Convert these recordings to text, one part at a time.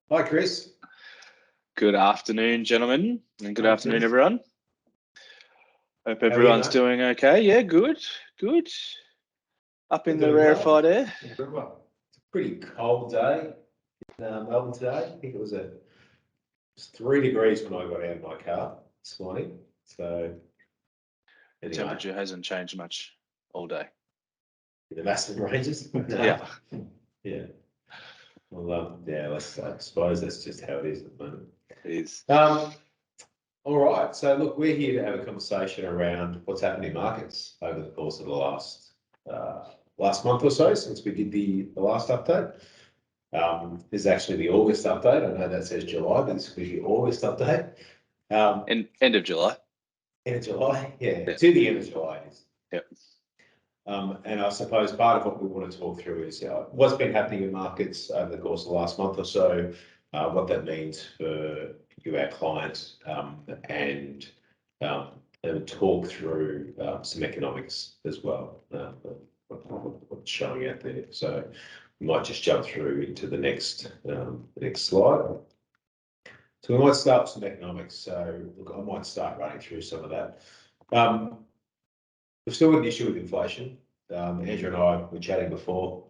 Hi, Chris. Good afternoon, gentlemen, and good afternoon, everyone. Hope How are you, everyone's mate? doing okay. Yeah, good. Up in the Doing well. rarefied air. Yeah, very well. It's a pretty cold day in Melbourne today. I think it was 3 degrees when I got out of my car this morning. So anyway, Temperature hasn't changed much all day. the massive ranges. Yeah. Yeah. Well, yeah, I suppose that's just how it is at the moment. It is. All right. So look, we're here to have a conversation around what's happened in markets over the course of the last month or so since we did the last update. This is actually the August update. I know that says July, but this will be the August update. End of July. End of July, yeah. To the end of July it is. Yep. And I suppose part of what we want to talk through is what's been happening in markets over the course of the last month or so, what that means for you, our clients, and talk through some economics as well, what's showing out there. So we might just jump through into the next slide. So we might start with some economics. So look, I might start running through some of that. We've still got an issue with inflation. Andrew and I were chatting before,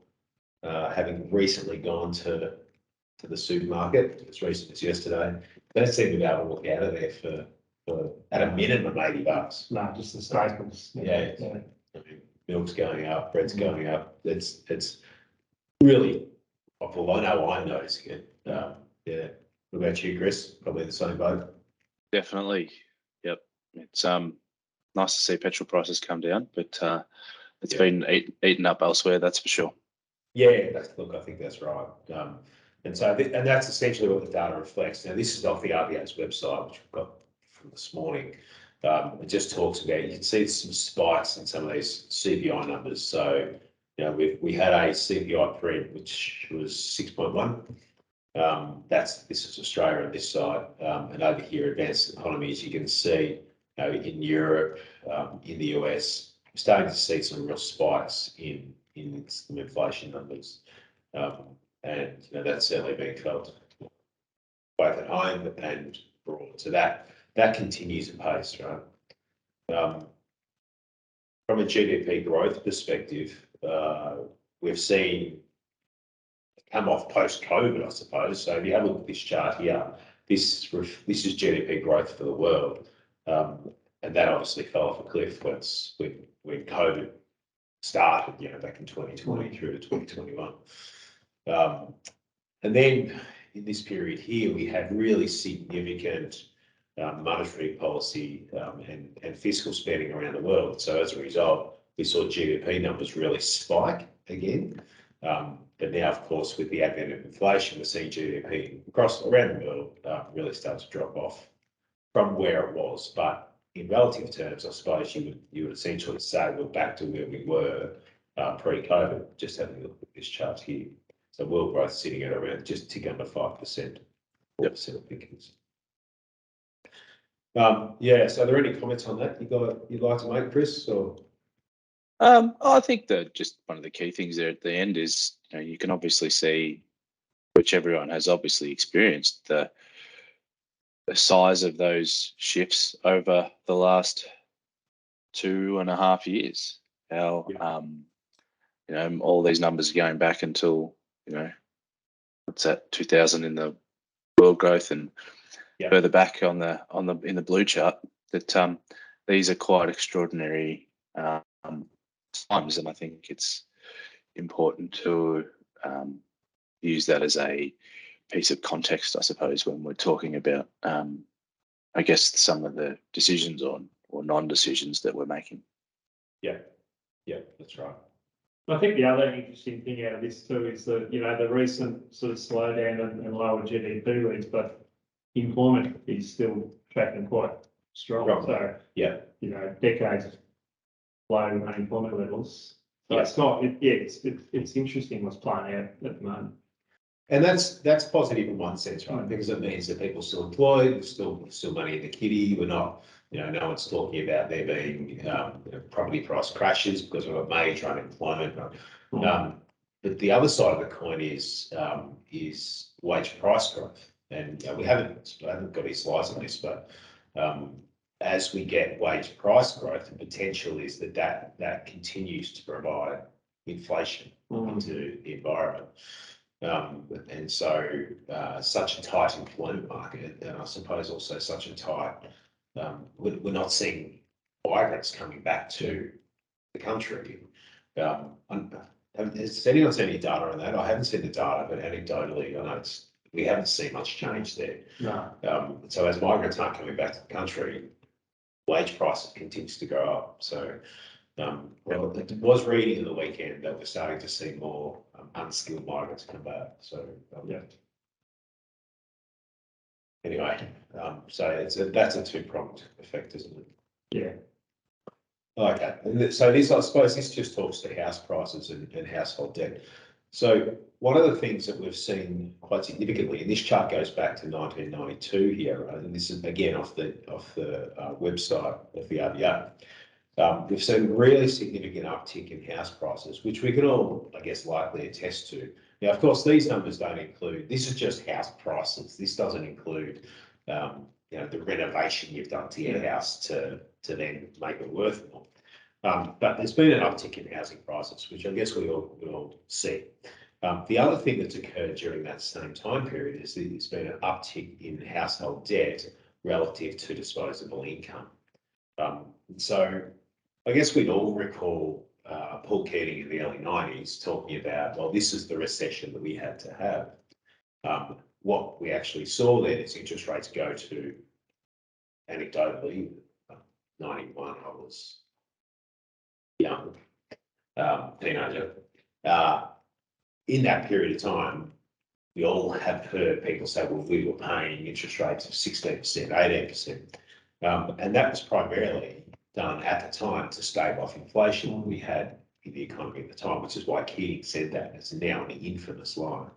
having recently gone to the supermarket as recent as yesterday. They don't seem to be able to walk out of there for at a minimum $80. No, just the staples. Yeah. I mean, milk's going up, bread's going up. It's really, well, I know I'm noticing it. Yeah. What about you, Chris? Probably the same boat. Definitely. Yep. It's nice to see petrol prices come down, but it's been eaten up elsewhere, that's for sure. Yeah, look, I think that's right. And so, and that's essentially what the data reflects. Now, this is off the RBA's website, which we've got from this morning. It just talks about, you can see some spikes in some of these CPI numbers. So, you know, we had a CPI print, which was 6.1. This is Australia on this side, and over here, advanced economies, you can see, you know, in Europe, in the US, we're starting to see some real spikes in some inflation numbers, and you know, that's certainly being felt both at home and abroad. So that continues apace, right? From a GDP growth perspective, we've seen come off post-COVID, I suppose. So if you have a look at this chart here, this is GDP growth for the world, and that obviously fell off a cliff when COVID started, you know, back in 2020 through to 2021. And then in this period here, we had really significant monetary policy and fiscal spending around the world. So as a result, we saw GDP numbers really spike again. But now, of course, with the advent of inflation, we're seeing GDP around the world really start to drop off from where it was. But in relative terms, I suppose you would essentially say we're back to where we were pre-COVID, just having a look at this chart here. So world growth sitting at around just tick under 5%, 4% I think it is. Yeah, so are there any comments on that you'd like to make, Chris? Or I think that just one of the key things there at the end is, you know, you can obviously see, which everyone has obviously experienced, the size of those shifts over the last 2.5 years. How you know, all these numbers are going back until, you know, what's that, 2000 in the world growth, and further back in the blue chart, that these are quite extraordinary times, and I think it's important to use that as a piece of context, I suppose, when we're talking about, I guess, some of the decisions or non-decisions that we're making. Yeah, that's right. I think the other interesting thing out of this too is that, you know, the recent sort of slowdown and lower GDP rates, but employment is still tracking quite strong. So, yeah, you know, decades of low unemployment levels. So Yeah. it's not, it's interesting what's playing out at the moment. And that's positive in one sense, right? Because it means that people are still employed, there's still money in the kitty. We're not, no one's talking about there being property price crashes because we've got major unemployment. But the other side of the coin is wage price growth. And I haven't got any slides on this, but as we get wage price growth, the potential is that continues to provide inflation into the environment. And so such a tight employment market, and I suppose also such a tight, we're not seeing migrants coming back to the country. Has anyone seen any data on that? I haven't seen the data, but anecdotally, I know we haven't seen much change there. No. So as migrants aren't coming back to the country, wage prices continues to go up. So well, it was reading in the weekend that we're starting to see more unskilled migrants come back. So Yeah. Anyway, so that's a two-pronged effect, isn't it? Yeah. Okay, and so I suppose this just talks to house prices and household debt. So one of the things that we've seen quite significantly, and this chart goes back to 1992 here, right? And this is again off the website of the RBA. We've seen really significant uptick in house prices, which we can all, I guess, likely attest to. Now, of course, these numbers don't include, this is just house prices. This doesn't include, the renovation you've done to your house to then make it worth more. But there's been an uptick in housing prices, which I guess we all see. The other thing that's occurred during that same time period is that there's been an uptick in household debt relative to disposable income. So I guess we'd all recall Paul Keating in the early 90s talking about, well, this is the recession that we had to have. What we actually saw then is interest rates go to, anecdotally, 91, I was young, teenager. In that period of time, we all have heard people say, well, we were paying interest rates of 16%, 18%. And that was primarily done at the time to stave off inflation we had in the economy at the time, which is why Keating said that. It's now an infamous line.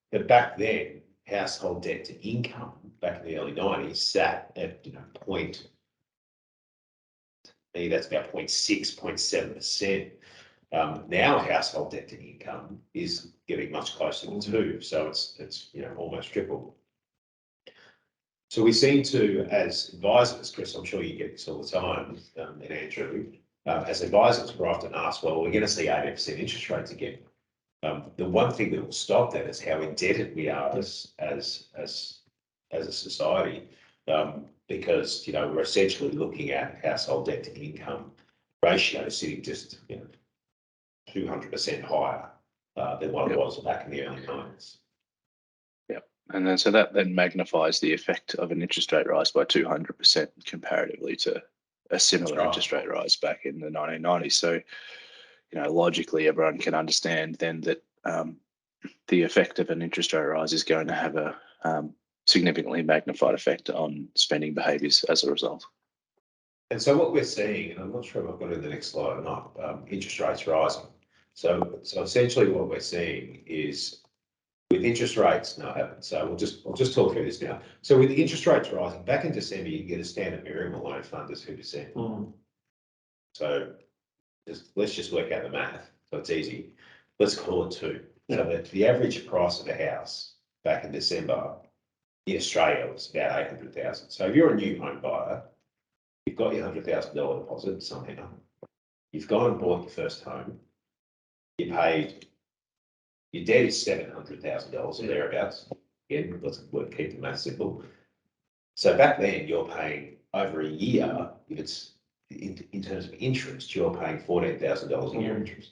But back then, household debt to income back in the early 90s sat at that's about 0.6, 0.7%. Now household debt to income is getting much closer to 2, so it's almost triple. So we seem to, as advisors, Chris, I'm sure you get this all the time, and Andrew, as advisors, we're often asked, well, we're going to see 18% interest rates again. The one thing that will stop that is how indebted we are as a society, because we're essentially looking at household debt to income ratio sitting just 200% higher than what it was back in the early 90s. And then so that then magnifies the effect of an interest rate rise by 200% comparatively to a similar interest rate rise back in the 1990s. So, logically, everyone can understand then that the effect of an interest rate rise is going to have a significantly magnified effect on spending behaviours as a result. And so what we're seeing, and I'm not sure if I've got it in the next slide or not, interest rates rising. So essentially what we're seeing is with interest rates, no, I haven't. So I'll just talk through this now. So with interest rates rising, back in December, you get a standard variable loan fund of 2%. So let's just work out the math. So it's easy. Let's call it 2. So that the average price of a house back in December in Australia was about 800,000. So if you're a new home buyer, you've got your $100,000 deposit somehow. You've gone and bought your first home. You paid. Your debt is $700,000 or thereabouts. Again, let's keep the math simple. So back then, you're paying over a year. If it's in terms of interest, you're paying $14,000 a year interest.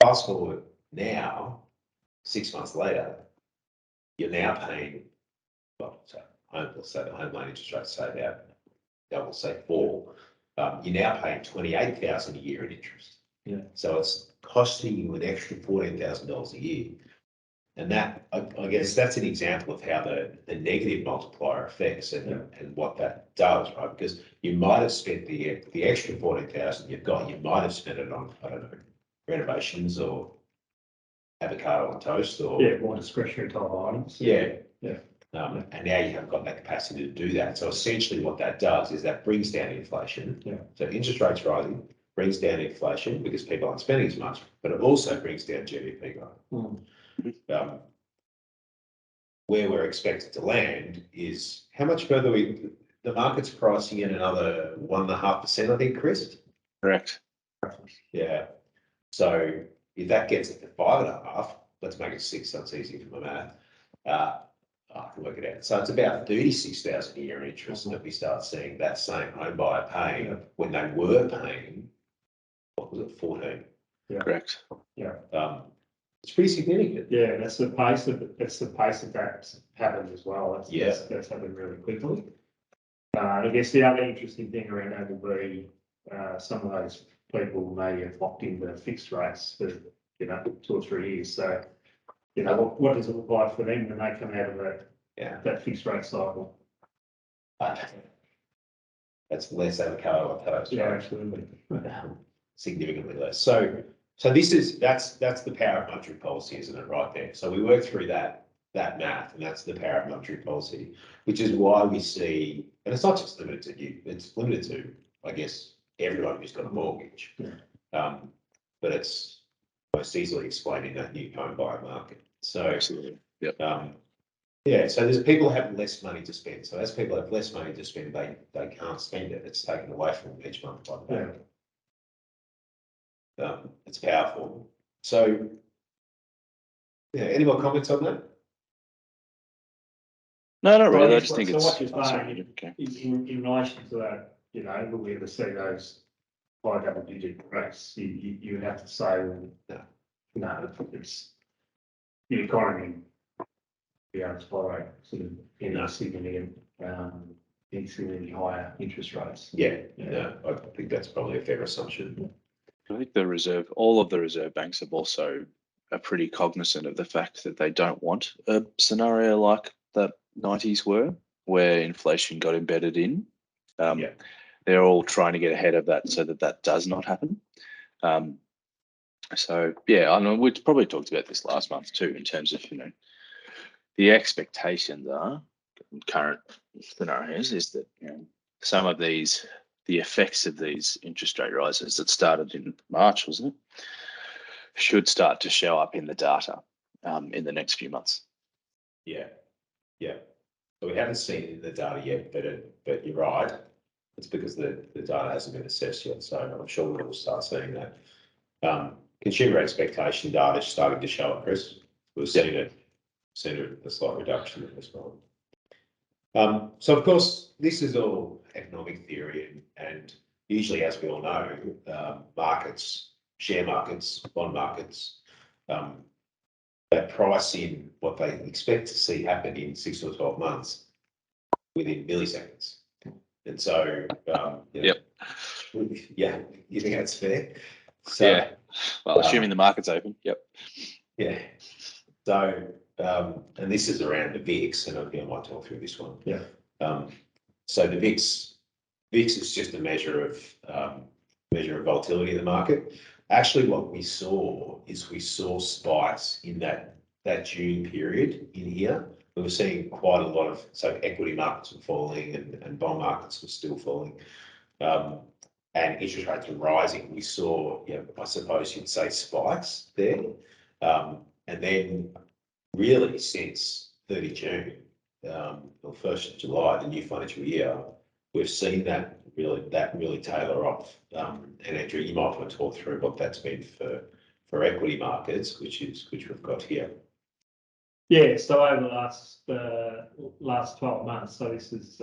Fast forward now, 6 months later, you're now paying. Let's say the home loan interest rate say about double, say 4. You're now paying $28,000 a year in interest. Yeah. So it's costing you an extra $14,000 a year. And that, I guess that's an example of how the negative multiplier affects and what that does, right? Because you might have spent the extra $14,000 you've got, you might have spent it on, I don't know, renovations or avocado on toast or. Yeah, more discretionary type items. Yeah. Yeah. And now you haven't got that capacity to do that. So essentially what that does is that brings down inflation. Yeah. So interest rates rising brings down inflation because people aren't spending as much, but it also brings down GDP growth. Where we're expected to land is how much further the market's pricing in another 1.5%, I think, Chris. Correct. Yeah. So if that gets it to 5.5, let's make it 6. That's easy for my math. I can work it out. So it's about 36,000 a year in interest that we start seeing that same home buyer paying when they were paying, what was it, 14? Yeah. Correct. Yeah. It's pretty significant. Yeah, that's the pace of that happened as well. That's happened really quickly. I guess the other interesting thing around that will be some of those people may have locked into fixed rates for 2 or 3 years. So what does it look like for them when they come out of that fixed rate cycle? That's less avocado on toast. Yeah, right? absolutely. Significantly less. So that's the power of monetary policy, isn't it, right there? So we work through that math, and that's the power of monetary policy, which is why we see, and it's not just limited to you, it's limited to, I guess, everyone who's got a mortgage. Yeah. But it's most easily explained in that new home buyer market. So Absolutely. Yep. yeah, so there's people have less money to spend. So as people have less money to spend, they can't spend it. It's taken away from them each month by the bank. It's powerful. So yeah, any more comments on that? No, not really. Well, I just think it's. what you're oh, sorry, saying okay. in relation to that, will we ever see those high double-digit rates? You would have to say, no, it's the economy be able to tolerate sort of any significantly higher interest rates. Yeah, I think that's probably a fair assumption. I think all of the reserve banks are pretty cognizant of the fact that they don't want a scenario like the 90s were, where inflation got embedded in. They're all trying to get ahead of that so that does not happen. So yeah, I know we probably talked about this last month too, in terms of the expectations are in current scenarios is that some of the effects of these interest rate rises that started in March, wasn't it, should start to show up in the data in the next few months. Yeah. So we haven't seen it in the data yet, but you're right. It's because the data hasn't been assessed yet. So I'm sure we'll start seeing that. Consumer expectation data is starting to show it, Chris. We've seen a slight reduction as well. So of course, this is all economic theory, and usually, as we all know, markets, share markets, bond markets, they price in what they expect to see happen in 6 or 12 months within milliseconds. And so, Yep. Yeah, you think that's fair? So, yeah. Well, assuming the market's open. Yep. Yeah. So, and this is around the VIX, and I might talk through this one. Yeah. So the VIX is just a measure of volatility in the market. Actually, what we saw spikes in that June period in here. We were seeing quite a lot of, so equity markets were falling and bond markets were still falling. And interest rates were rising. We saw, I suppose you'd say spikes there. And then really since 30 June or 1st of July, the new financial year, we've seen that really tailor off. And Andrew, you might want to talk through what that's been for equity markets, which we've got here. Yeah, so over the last 12 months, so this is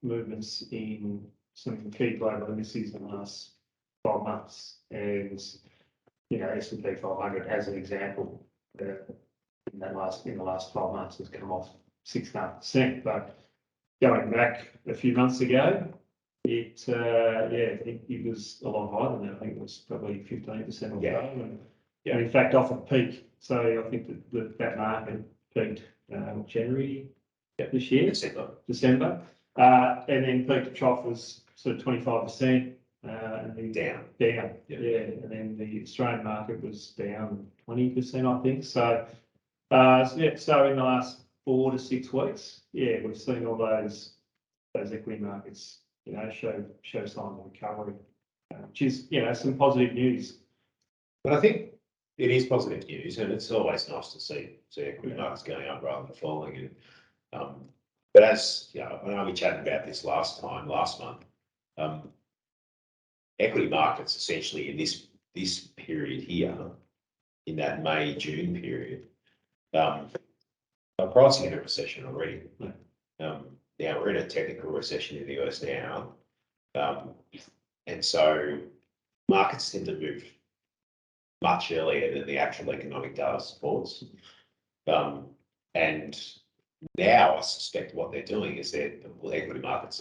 movements in some key global indices in the last 12 months, and S&P 500 as an example, in the last 12 months has come off 6.5%. But going back a few months ago, it was a lot higher than that. I think it was probably 15% or so, and in fact off a peak. So I think that market peaked January this year, December, and then peak to trough was sort of 25%. and the Down. yeah, Yeah. and then the Australian market was down 20%, I think. So, so in the last 4 to 6 weeks, we've seen all those equity markets, show signs of recovery, which is, some positive news. But I think it is positive news, and it's always nice to see equity markets going up rather than falling. And but as I know we chatted about this last month. Equity markets essentially in this period here, in that May-June period, are pricing in a recession already. Now we're in a technical recession in the US now, and so markets tend to move much earlier than the actual economic data supports. And now I suspect what they're doing is equity markets,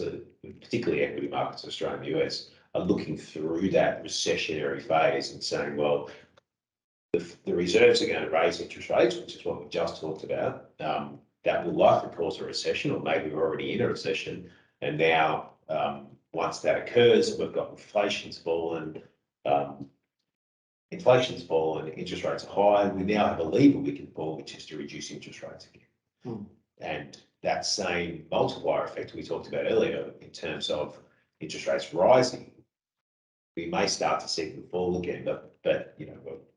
particularly equity markets, Australia and the US, are looking through that recessionary phase and saying, well, the reserves are going to raise interest rates, which is what we just talked about. That will likely cause a recession, or maybe we're already in a recession. And now, once that occurs, we've got inflation's fallen, interest rates are high. We now have a lever we can pull, which is to reduce interest rates again. And that same multiplier effect we talked about earlier in terms of interest rates rising, we may start to see them fall again. But I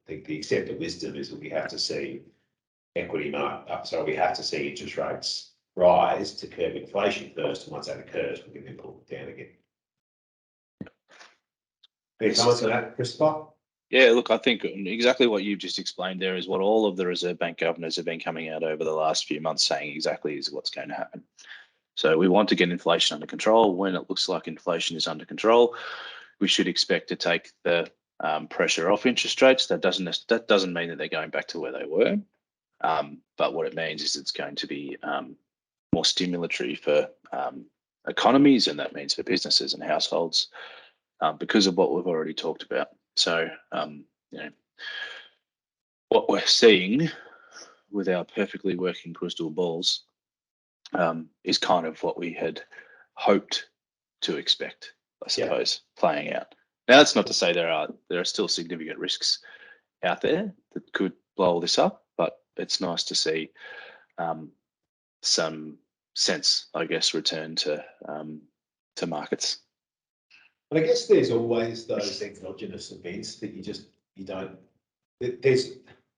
think the accepted wisdom is that we have to see we have to see interest rates rise to curb inflation first, and once that occurs, we can then pull it down again. Any comments on that, Christopher? Yeah, look, I think exactly what you've just explained there is what all of the Reserve Bank governors have been coming out over the last few months saying exactly is what's going to happen. So we want to get inflation under control. When it looks like inflation is under control, we should expect to take the pressure off interest rates. That doesn't mean that they're going back to where they were, but what it means is it's going to be more stimulatory for economies, and that means for businesses and households because of what we've already talked about. So, what we're seeing with our perfectly working crystal balls is kind of what we had hoped to expect, I suppose, playing out. Now, that's not to say there are still significant risks out there that could blow all this up, but it's nice to see some sense, I guess, return to markets. But I guess there's always those exogenous events that you don't. There's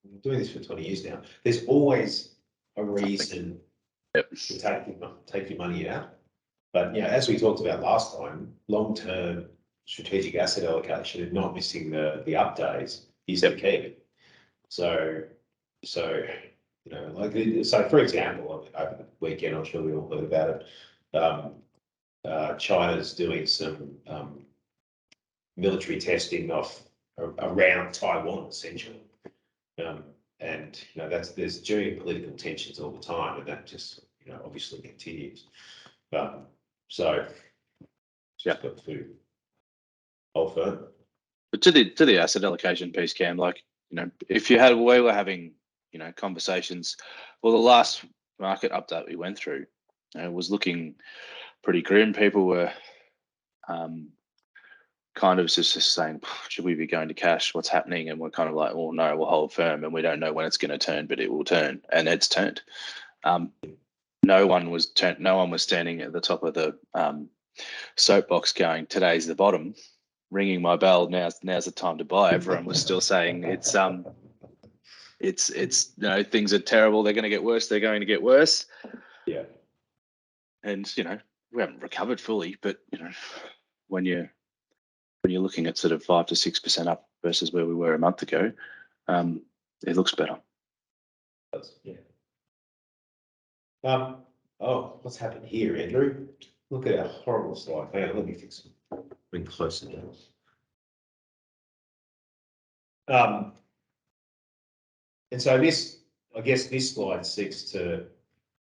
I'm doing this for 20 years now. There's always a reason to take your money out. But as we talked about last time, long-term strategic asset allocation and not missing the updates is the key. So for example, over the weekend, I'm sure we all heard about it. China's doing some military testing around Taiwan, essentially, and there's geopolitical tensions all the time, and that just obviously continues. So got to hold firm. But to the asset allocation piece, Cam, if we were having conversations, well, the last market update we went through was looking pretty grim. People were kind of just saying, should we be going to cash? What's happening? And we're kind of like, well, no, we'll hold firm, and we don't know when it's going to turn, but it will turn, and it's turned. No one was standing at the top of the soapbox going, today's the bottom, ringing my bell. Now's the time to buy. Everyone was still saying it's things are terrible. They're going to get worse. They're going to get worse. Yeah. And we haven't recovered fully, but when you're looking at sort of 5 to 6% up versus where we were a month ago, it looks better. Yeah. What's happened here, Andrew? Look at our horrible slide. Hang on, let me fix it. Bring closer down. And so I guess this slide seeks to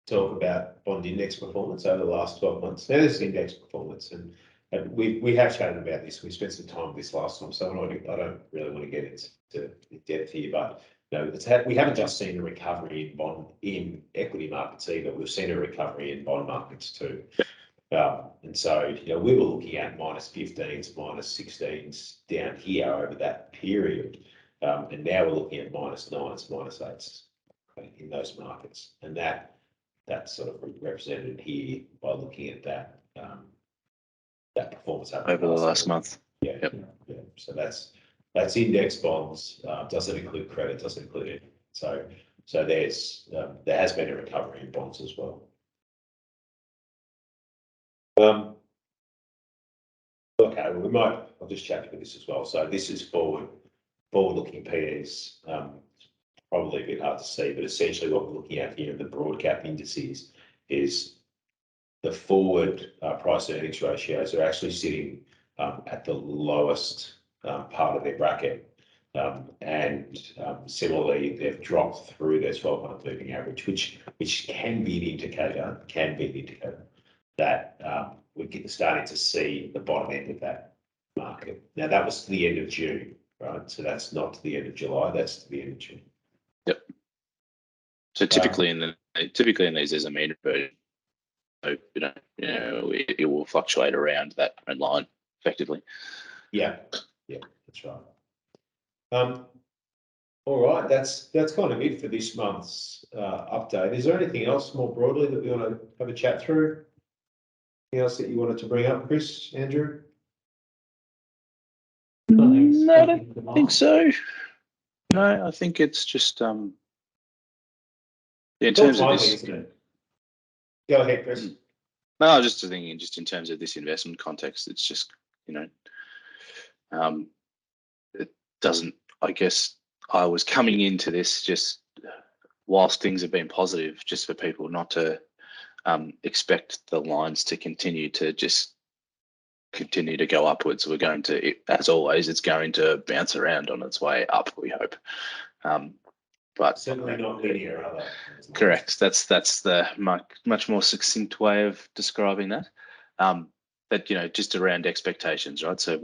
talk about bond index performance over the last 12 months. Now, this is index performance, and we have chatted about this. We spent some time with this last time, so I don't really want to get into depth here, but we haven't just seen a recovery in equity markets either. We've seen a recovery in bond markets too. And so, we were looking at -15s, -16s down here over that period. And now we're looking at -9s, -8s in those markets. And that's sort of represented here by looking at that, that performance over the last month. Yeah. Yep. Yeah. So that's index bonds, doesn't include credit, doesn't include it. So there's, there has been a recovery in bonds as well. Okay, I'll just chat through this as well. So this is forward-looking PEs, probably a bit hard to see, but essentially what we're looking at here in the broad cap indices is the forward price earnings ratios are actually sitting at the lowest part of their bracket. And similarly, they've dropped through their 12-month moving average, which can be an indicator, that we're starting to see the bottom end of that market. Now, that was to the end of June, right? So that's not to the end of July, that's to the end of June. Yep. So typically in these, there's a mean version. So it will fluctuate around that trend line effectively. Yeah, that's right. All right, that's kind of it for this month's update. Is there anything else more broadly that we want to have a chat through? Anything else that you wanted to bring up, Chris, Andrew? No, I don't think so. No, I think it's just in terms of this. Go ahead, Chris. No, I was just thinking, just in terms of this investment context, it's just it doesn't. I guess I was coming into this just whilst things have been positive, just for people not to expect the lines to continue to go upwards. We're going to, as always, it's going to bounce around on its way up, we hope. But certainly not linear, are they? Correct. That's the much more succinct way of describing that. But just around expectations, right? So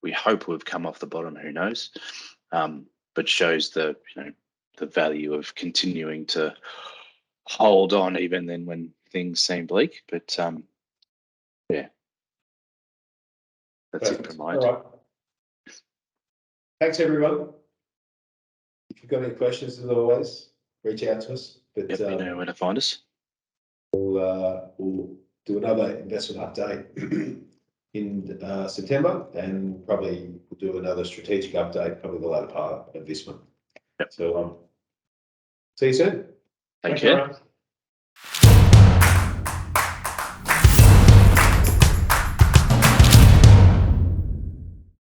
we hope we've come off the bottom. Who knows? But shows the the value of continuing to hold on even then when things seem bleak. But yeah, that's Perfect. it from my end. All right. Thanks, everyone. If you've got any questions, as always, reach out to us. But Yep, you know where to find us. We'll do another investment update in September, and probably we'll do another strategic update probably the latter part of this month. Yep. So see you soon. Take care.